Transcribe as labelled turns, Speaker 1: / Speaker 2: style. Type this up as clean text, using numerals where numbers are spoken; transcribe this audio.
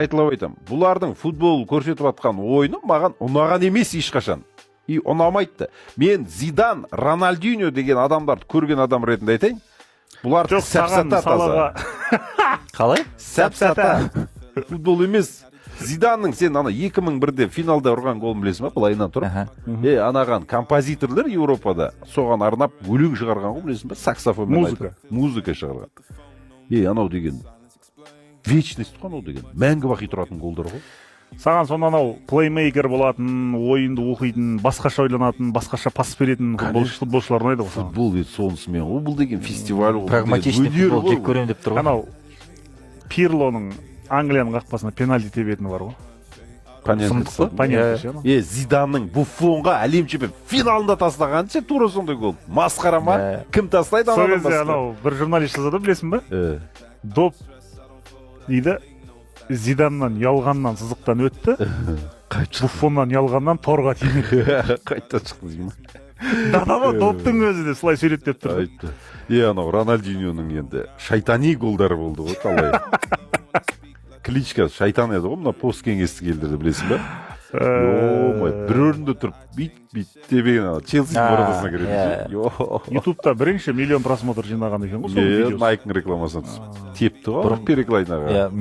Speaker 1: айтылып айтам. Бұлардың футбол көрсетіп атқан ойыны маған ұнаған емес ешқашан. И ұнамайды. Мен Зидан, Рональдиньо деген адамдарды көрген адам ретінде айтайын. Бұлар сәпсата таза.
Speaker 2: Қалай?
Speaker 1: Сәпсата. Футбол емес. Зиданның сен ана 2001-де финалда ұрған голын білесің ба? Былайынан тұрып. Анаған композиторлар Европада соған арнап өлең шығарған ғой, білесің ба? Саксофон. Музыка шығарған. Анау деген вечность қой анау деген. Мәңгі бақи тұратын голдар ғой.
Speaker 3: Саған сонда анау плеймейкер болатын, ойынды оқитын, басқаша ойланатын, басқаша пас беретін футболшылар ұнайды ғой.
Speaker 1: Футбол дейді сонысымен. Бұл деген фестиваль ғой.
Speaker 2: Прагматичный футбол жек көремін деп тұр ғой.
Speaker 3: Анау Пирлоның Англияның қақпасына пенальти тебетіні бар ғой. Понятно.
Speaker 1: Зиданның Буффонға әлем чемпионы финалында тастаған сен тура сондай гол. Масқара ма? Кім тастайды анадан басқа?
Speaker 3: Анау бір журналист жазады, білесің ба? Доп дейді, Зиданнан ялғаннан сызықтан өтті, Буффоннан ялғаннан торға тимеді.
Speaker 1: Қайта шықты деймін.
Speaker 3: Даналы доптың өзі де солай суреттеп тұр.
Speaker 1: Анау Рональдиньоның енді шайтани голдары болды ғой, талай. Кличка шайтан еді ғой, мына посткеңестік елдерді білесің ба? Бір орында тұрып бит тебеген Челсидің орадасына кереді.
Speaker 3: Ютубта бірінші миллион просмотр жинаған екен ғой сол видеосы.
Speaker 1: Найктың рекламасына түсіп тепті ғой, переклайнаға.